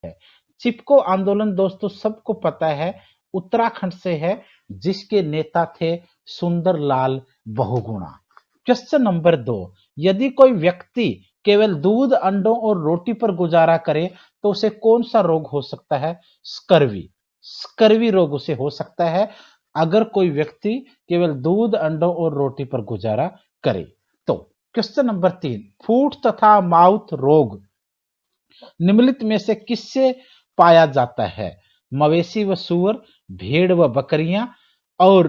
है। चिपको आंदोलन दोस्तों सबको पता है, उत्तराखंड से है, जिसके नेता थे सुंदरलाल बहुगुणा। क्वेश्चन नंबर 2, यदि कोई व्यक्ति केवल दूध, अंडों और रोटी पर गुजारा करे तो उसे कौन सा रोग हो सकता है? स्कर्वी। स्कर्वी रोग उसे हो सकता है अगर कोई व्यक्ति केवल दूध, अंडों और रोटी पर गुजारा करे तो। क्वेश्चन नंबर 3, फूट तथा माउथ रोग निम्नलिखित में से किससे पाया जाता है? मवेशी व सूअर, भेड़ व बकरियां, और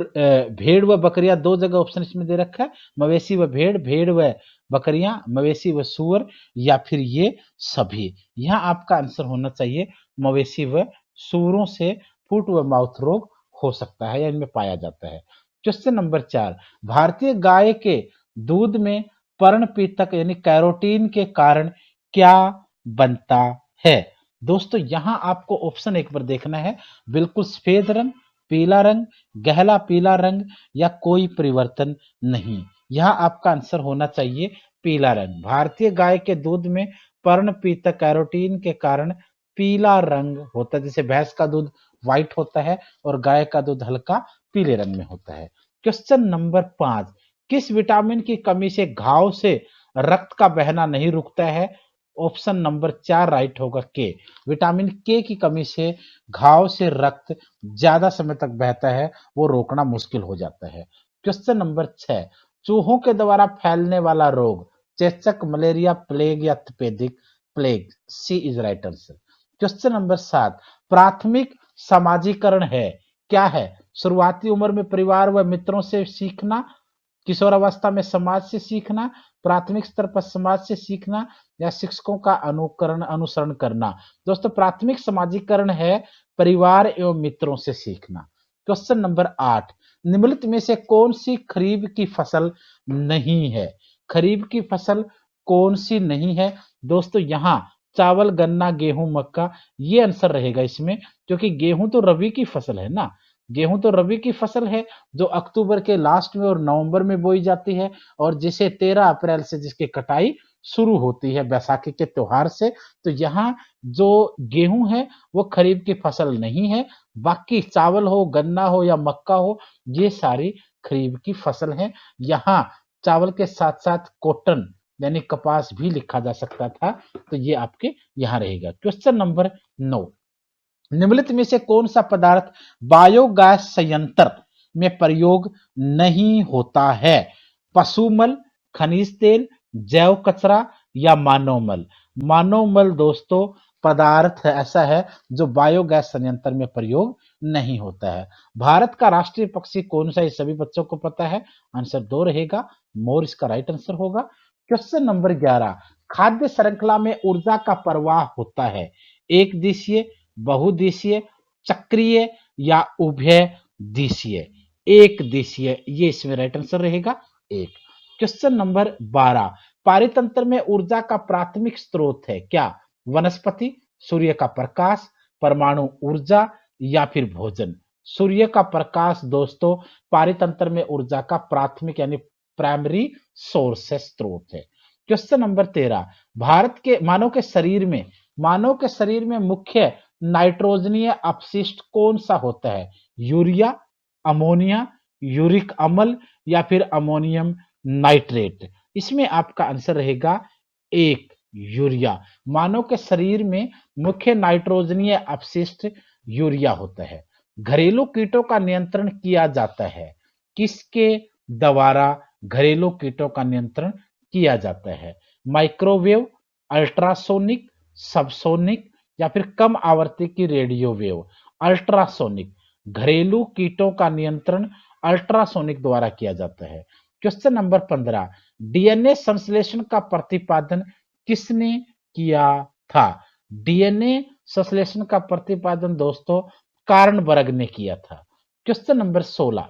भेड़ व बकरियां दो जगह ऑप्शन इसमें दे रखा है, मवेशी व भेड़, भेड़ व बकरियां, मवेशी व सूअर, या फिर ये सभी। यहां आपका आंसर होना चाहिए मवेशी व सूअरों से फुट व माउथ रोग हो सकता है या इनमें पाया जाता है। क्वेश्चन नंबर 4, भारतीय गाय के दूध में पर्णपितक यानी कैरोटीन के कारण क्या बनता है? दोस्तों यहां आपको ऑप्शन एक बार देखना है, बिल्कुल सफेद रंग, पीला रंग, गहरा पीला रंग, या कोई परिवर्तन नहीं। यहां आपका आंसर होना चाहिए पीला रंग। भारतीय गाय के दूध में पर्णपितक कैरोटीन के कारण पीला रंग होता है, जैसे भैंस का दूध व्हाइट होता है और गाय का दूध हल्का पीले रंग में होता है। क्वेश्चन नंबर 5, किस विटामिन की कमी से घाव से रक्त का बहना नहीं रुकता है? ऑप्शन नंबर 4 राइट होगा के। विटामिन के की कमी से घाव से रक्त ज्यादा समय तक बहता है, वो रोकना मुश्किल हो जाता है। क्वेश्चन नंबर 6, चूहों के द्वारा फैलने वाला रोग, चेचक, मलेरिया, प्लेग या तपेदिक plague? C is right answer. Question number 7, प्राथमिक समाजीकरण है क्या है? शुरुआती उम्र में परिवार व मित्रों से सीखना, किशोरावस्था में समाज से सीखना, प्राथमिक स्तर पर समाज से सीखना, या शिक्षकों का अनुसरण करना? दोस्तों प्राथमिक समाजीकरण है परिवार एवं मित्रों से सीखना। क्वेश्चन नंबर 8, निम्नलिखित में से कौन सी खरीफ की फसल नहीं है? खरीफ की फसल कौन सी नहीं है? दोस्तों यहां चावल, गन्ना, गेहूं, मक्का, ये आंसर रहेगा इसमें, क्योंकि गेहूं तो रबी की फसल है ना। गेहूं तो रबी की फसल है जो अक्टूबर के लास्ट में और नवंबर में बोई जाती है, और जिसे 13 अप्रैल से जिसकी कटाई शुरू होती है बैसाखी के त्योहार से। तो यहाँ जो गेहूं है वो खरीफ की फसल नहीं है, बाकी चावल हो, गन्ना हो या मक्का हो, ये सारी खरीफ की फसल है। यहाँ चावल के साथ साथ कॉटन यानी कपास भी लिखा जा सकता था, तो ये आपके यहाँ रहेगा। क्वेश्चन नंबर 9, निम्नलिखित में से कौन सा पदार्थ बायोगैस संयंत्र में प्रयोग नहीं होता है? पशुमल, खनिज तेल, जैव कचरा, या मानव मल? मानव मल दोस्तों पदार्थ ऐसा है जो बायोगैस संयंत्र में प्रयोग नहीं होता है। भारत का राष्ट्रीय पक्षी कौन सा? ये सभी बच्चों को पता है, आंसर 2 रहेगा, मोर इसका राइट आंसर होगा। क्वेश्चन नंबर 11, खाद्य श्रृंखला में ऊर्जा का प्रवाह होता है एक दिशीय, बहुदिशीय, चक्रीय, या उभय दिशीय? एक दिशीय, ये इसमें राइट आंसर रहेगा एक। क्वेश्चन नंबर 12, पारितंत्र में ऊर्जा का प्राथमिक स्रोत है क्या? वनस्पति, सूर्य का प्रकाश, परमाणु ऊर्जा, या फिर भोजन? सूर्य का प्रकाश दोस्तों पारितंत्र में ऊर्जा का प्राथमिक यानी प्राइमरी सोर्स है, स्रोत है। क्वेश्चन नंबर 13, भारत के मानव के शरीर में मुख्य नाइट्रोजनीय अपशिष्ट कौन सा होता है? यूरिया, अमोनिया, यूरिक अम्ल, या फिर अमोनियम नाइट्रेट? इसमें आपका आंसर रहेगा एक, यूरिया। मानव के शरीर में मुख्य नाइट्रोजनीय अपशिष्ट यूरिया होता है। घरेलू कीटों का नियंत्रण किया जाता है किसके द्वारा? घरेलू कीटों का नियंत्रण किया जाता है माइक्रोवेव, अल्ट्रासोनिक, सबसोनिक, या फिर कम आवृत्ति की रेडियो वेव? अल्ट्रासोनिक। घरेलू कीटों का नियंत्रण अल्ट्रासोनिक द्वारा किया जाता है। क्वेश्चन नंबर 15, डीएनए संश्लेषण का प्रतिपादन किसने किया था? डीएनए संश्लेषण का प्रतिपादन दोस्तों कार्नबर्ग ने किया था। क्वेश्चन नंबर 16,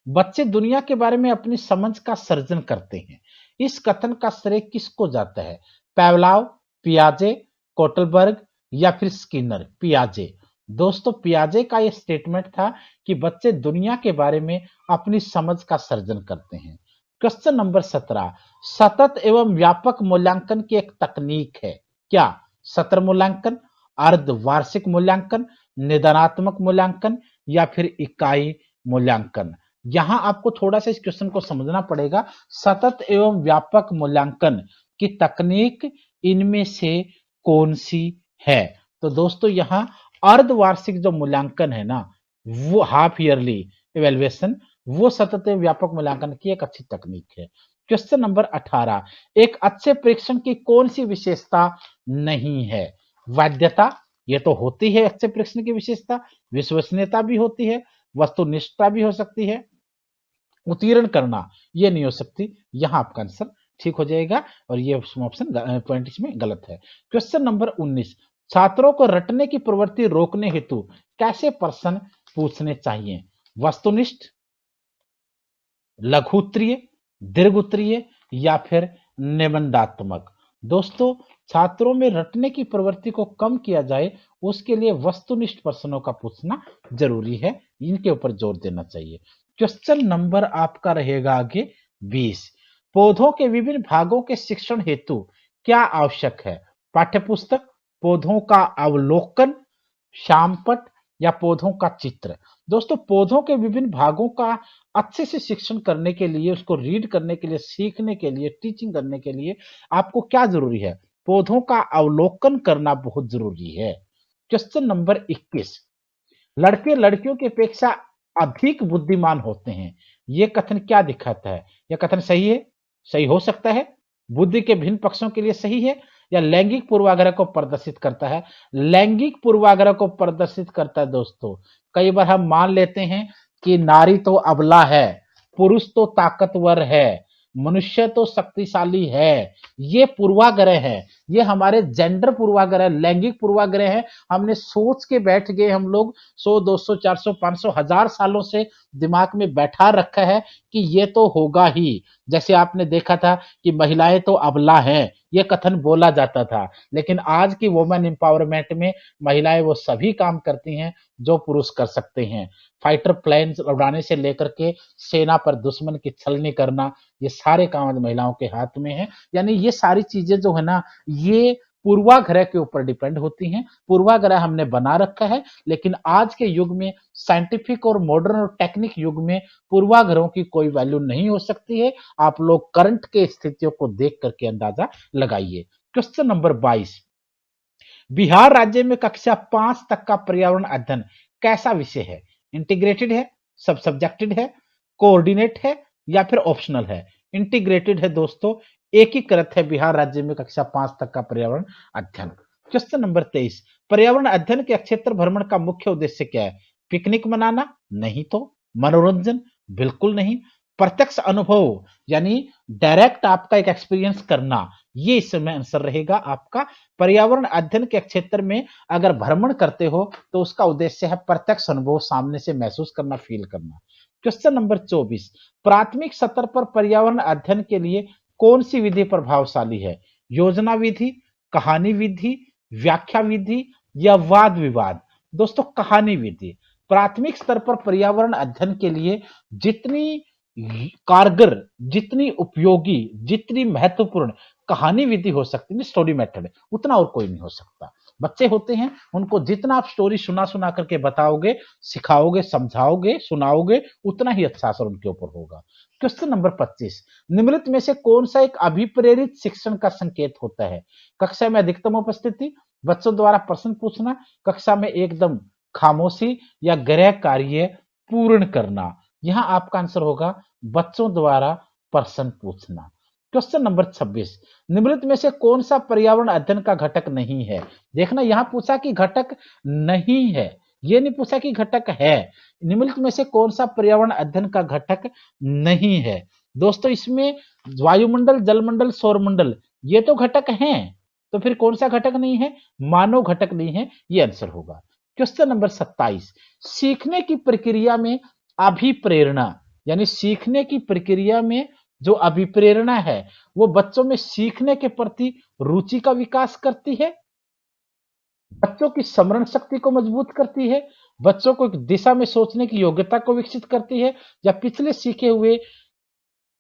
बच्चे दुनिया के बारे में अपनी समझ का सर्जन करते हैं, इस कथन का श्रेय किसको जाता है? पैवलाव, पियाजे, कोटलबर्ग, या फिर स्किनर? पियाजे। दोस्तों पियाजे का यह स्टेटमेंट था कि बच्चे दुनिया के बारे में अपनी समझ का सर्जन करते हैं। क्वेश्चन नंबर 17, सतत एवं व्यापक मूल्यांकन की एक तकनीक है क्या? सत्र मूल्यांकन, अर्धवार्षिक मूल्यांकन, निदानात्मक मूल्यांकन या फिर इकाई मूल्यांकन। यहां आपको थोड़ा सा इस क्वेश्चन को समझना पड़ेगा। सतत एवं व्यापक मूल्यांकन की तकनीक इनमें से कौन सी है? तो दोस्तों यहां अर्धवार्षिक जो मूल्यांकन है ना, वो हाफ ईयरली इवेल्युएशन, वो सतत एवं व्यापक मूल्यांकन की एक अच्छी तकनीक है। क्वेश्चन नंबर 18, एक अच्छे परीक्षण की कौन सी विशेषता नहीं है? वैधता, ये तो होती है अच्छे परीक्षण की विशेषता। विश्वसनीयता भी होती है, वस्तुनिष्ठता भी हो सकती है, उत्तीर्ण करना ये नहीं हो सकती। यहां आपका आंसर ठीक हो जाएगा और ये ऑप्शन पॉइंट इसमें गलत है। क्वेश्चन नंबर 19, छात्रों को रटने की प्रवृत्ति रोकने हेतु कैसे प्रश्न पूछने चाहिए? वस्तुनिष्ठ, लघु उत्तरीय, दीर्घ उत्तरीय या फिर निबंधात्मक? दोस्तों छात्रों में रटने की प्रवृत्ति को कम किया जाए उसके लिए वस्तुनिष्ठ प्रश्नों का पूछना जरूरी है, इनके ऊपर जोर देना चाहिए। क्वेश्चन नंबर आपका रहेगा आगे 20, पौधों के विभिन्न भागों के शिक्षण हेतु क्या आवश्यक है? पाठ्यपुस्तक, पौधों का अवलोकन, शामपट या पौधों का चित्र? दोस्तों पौधों के विभिन्न भागों का अच्छे से शिक्षण करने के लिए, उसको रीड करने के लिए, सीखने के लिए, टीचिंग करने के लिए आपको क्या जरूरी है? पौधों का अवलोकन करना बहुत जरूरी है। क्वेश्चन नंबर 21, लड़के लड़कियों की अपेक्षा अधिक बुद्धिमान होते हैं, ये कथन क्या दिखाता है? यह कथन सही है? सही हो सकता है, बुद्धि के भिन्न पक्षों के लिए सही है, या लैंगिक पूर्वाग्रह को प्रदर्शित करता है? लैंगिक पूर्वाग्रह को प्रदर्शित करता है। दोस्तों कई बार हम मान लेते हैं कि नारी तो अबला है, पुरुष तो ताकतवर है, मनुष्य तो शक्तिशाली है, ये पूर्वाग्रह है, ये हमारे जेंडर पूर्वाग्रह, लैंगिक पूर्वाग्रह है। हमने सोच के बैठ गए, हम लोग 100 200 400 500 1000 सालों से दिमाग में बैठा रखा है कि ये तो होगा ही। जैसे आपने देखा था कि महिलाएं तो अबला हैं, ये कथन बोला जाता था, लेकिन आज की वुमेन एम्पावरमेंट में महिलाएं वो सभी काम करती हैं जो पुरुष कर सकते हैं। फाइटर प्लेन उड़ाने से लेकर के सेना पर दुश्मन की छलनी करना, ये सारे काम आज महिलाओं के हाथ में है। यानी ये सारी चीजें जो है ना, ये पूर्वाग्रह के ऊपर डिपेंड होती हैं। पूर्वाग्रह हमने बना रखा है, लेकिन आज के युग में, साइंटिफिक और मॉडर्न और टेक्निक युग में पूर्वाग्रहों की कोई वैल्यू नहीं हो सकती है। आप लोग करंट के स्थितियों को देख करके अंदाजा लगाइए। क्वेश्चन नंबर 22, बिहार राज्य में कक्षा 5 तक का पर्यावरण अध्ययन कैसा विषय है? इंटीग्रेटेड है, सब सब्जेक्टेड है, कोऑर्डिनेट है या फिर ऑप्शनल है? इंटीग्रेटेड है दोस्तों, एकीकृत है बिहार राज्य में कक्षा 5 तक का पर्यावरण अध्ययन। क्वेश्चन नंबर 23, पर्यावरण अध्ययन के क्षेत्र भ्रमण का मुख्य उद्देश्य क्या है? पिकनिक मनाना? नहीं तो। मनोरंजन? बिल्कुल नहीं। प्रत्यक्ष अनुभव यानी डायरेक्ट आपका एक एक्सपीरियंस करना, ये इसमें आंसर रहेगा आपका। पर्यावरण अध्ययन के क्षेत्र में अगर भ्रमण करते हो तो उसका उद्देश्य है प्रत्यक्ष अनुभव, सामने से महसूस करना, फील करना। क्वेश्चन नंबर 24, प्राथमिक स्तर पर पर्यावरण अध्ययन के लिए कौन सी विधि प्रभावशाली है? योजना विधि, कहानी विधि, व्याख्या विधि या वाद विवाद? दोस्तों कहानी विधि। प्राथमिक स्तर पर पर्यावरण अध्ययन के लिए जितनी कारगर, जितनी उपयोगी, जितनी महत्वपूर्ण कहानी विधि हो सकती है, स्टोरी मेथड, उतना और कोई नहीं हो सकता। बच्चे होते हैं, उनको जितना आप स्टोरी सुना सुना करके बताओगे, सिखाओगे, समझाओगे, सुनाओगे, उतना ही अच्छा असर उनके ऊपर होगा। क्वेश्चन नंबर 25, निम्नलिखित में से कौन सा एक अभिप्रेरित शिक्षण का संकेत होता है? कक्षा में अधिकतम उपस्थिति, बच्चों द्वारा प्रश्न पूछना, कक्षा में एकदम खामोशी या गृह कार्य पूर्ण करना? यहां आपका आंसर होगा बच्चों द्वारा प्रश्न पूछना। क्वेश्चन नंबर 26, निम्नलिखित में से कौन सा पर्यावरण अध्ययन का घटक नहीं है? देखना यहां पूछा कि घटक नहीं है, ये नहीं पूछा कि घटक है। निम्नलिखित में से कौन सा पर्यावरण अध्ययन का घटक नहीं है? दोस्तों इसमें वायुमंडल, जलमंडल, सौरमंडल ये तो घटक हैं, तो फिर कौन सा घटक नहीं है? मानव घटक नहीं है, ये आंसर होगा। क्वेश्चन नंबर 27, सीखने की प्रक्रिया में अभिप्रेरणा यानी सीखने की प्रक्रिया में जो अभिप्रेरणा है वो बच्चों में सीखने के प्रति रुचि का विकास करती है, बच्चों की स्मरण शक्ति को मजबूत करती है, बच्चों को एक दिशा में सोचने की योग्यता को विकसित करती है, या पिछले सीखे हुए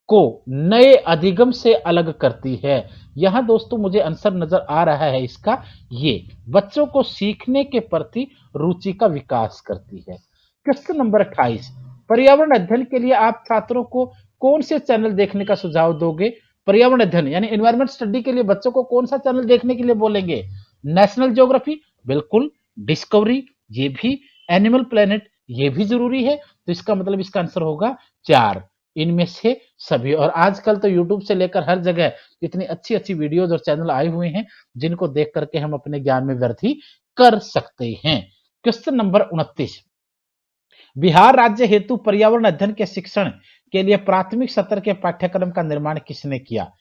को नए अधिगम से अलग करती है? यहां दोस्तों मुझे आंसर नजर आ रहा है इसका, ये बच्चों को सीखने के प्रति रुचि का विकास करती है। क्वेश्चन नंबर 28, पर्यावरण अध्ययन के लिए आप छात्रों को कौन से चैनल देखने का सुझाव दोगे? पर्यावरण अध्ययन यानी एनवायरमेंट स्टडी के लिए बच्चों को कौन सा चैनल देखने के लिए बोलेंगे? नेशनल ज्योग्राफी, बिल्कुल। डिस्कवरी, ये भी। एनिमल प्लेनेट, ये भी जरूरी है। तो इसका मतलब इसका आंसर होगा 4, इनमें से सभी। और आजकल तो यूट्यूब से लेकर हर जगह इतनी अच्छी अच्छी वीडियोज और चैनल आए हुए हैं जिनको देख करके हम अपने ज्ञान में वृद्धि कर सकते हैं। क्वेश्चन नंबर 29, बिहार राज्य हेतु पर्यावरण अध्ययन के शिक्षण के लिए प्राथमिक स्तर के पाठ्यक्रम का निर्माण किसने किया?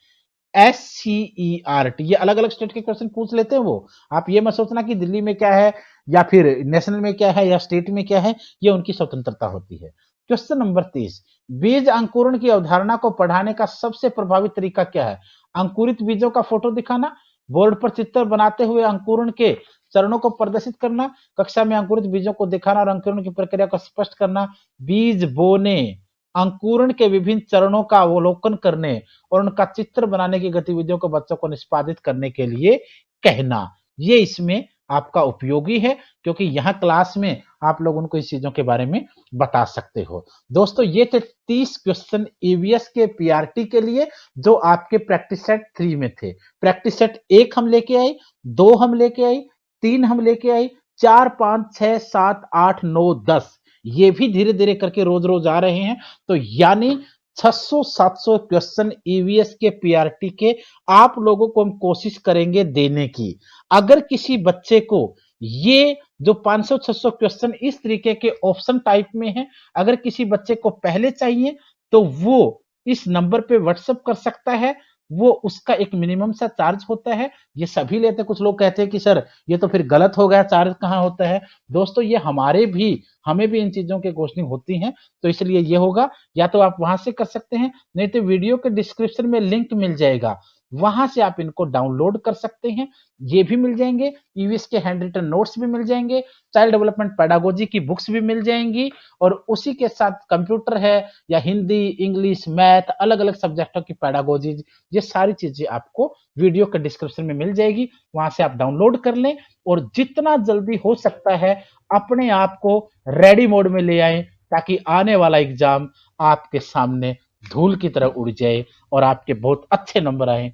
SCERT, ये अलग अलग स्टेट के क्वेश्चन पूछ लेते हैं वो। आप ये मत सोचना कि दिल्ली में क्या है या फिर नेशनल में क्या है या स्टेट में क्या है, ये उनकी स्वतंत्रता होती है। क्वेश्चन नंबर 30, बीज अंकुरण की अवधारणा को पढ़ाने का सबसे प्रभावी तरीका क्या है? अंकुरित बीजों का फोटो दिखाना, बोर्ड पर चित्र बनाते हुए अंकुरण के चरणों को प्रदर्शित करना, कक्षा में अंकुरित बीजों को दिखाना और अंकुरण की प्रक्रिया को स्पष्ट करना, बीज बोने, अंकुरण के विभिन्न चरणों का अवलोकन करने और उनका चित्र बनाने की गतिविधियों को बच्चों को निष्पादित करने के लिए कहना। ये इसमें आपका उपयोगी है क्योंकि यहाँ क्लास में आप लोग उनको इस चीजों के बारे में बता सकते हो। दोस्तों ये थे 30 क्वेश्चन ईवीएस के पीआरटी के लिए जो आपके प्रैक्टिस सेट 3 में थे। प्रैक्टिस सेट 1 हम लेके आए, 2 हम लेके आए, 3 हम लेके आए, 4, 5, 6, 7, 8, 9, 10 ये भी धीरे धीरे करके रोज रोज आ रहे हैं। तो यानी 600-700 क्वेश्चन ईवीएस के पीआरटी के आप लोगों को हम कोशिश करेंगे देने की। अगर किसी बच्चे को ये जो 500-600 क्वेश्चन इस तरीके के ऑप्शन टाइप में है, अगर किसी बच्चे को पहले चाहिए तो वो इस नंबर पे व्हाट्सएप कर सकता है। वो उसका एक मिनिमम सा चार्ज होता है, ये सभी लेते हैं। कुछ लोग कहते हैं कि सर ये तो फिर गलत हो गया, चार्ज कहाँ होता है? दोस्तों ये हमें भी इन चीजों की क्वेश्चनिंग होती है, तो इसलिए ये होगा। या तो आप वहां से कर सकते हैं, नहीं तो वीडियो के डिस्क्रिप्शन में लिंक मिल जाएगा, वहां से आप इनको डाउनलोड कर सकते हैं। ये भी मिल जाएंगे, ईवीएस के हैंड रिटन नोट्स भी मिल जाएंगे, चाइल्ड डेवलपमेंट पेडागोजी की बुक्स भी मिल जाएंगी और उसी के साथ कंप्यूटर है या हिंदी, इंग्लिश, मैथ, अलग अलग सब्जेक्टों की पेडागोजी, ये सारी चीजें आपको वीडियो के डिस्क्रिप्शन में मिल जाएगी, वहां से आप डाउनलोड कर लें और जितना जल्दी हो सकता है अपने आप को रेडी मोड में ले आए ताकि आने वाला एग्जाम आपके सामने धूल की तरह उड़ जाए और आपके बहुत अच्छे नंबर आए।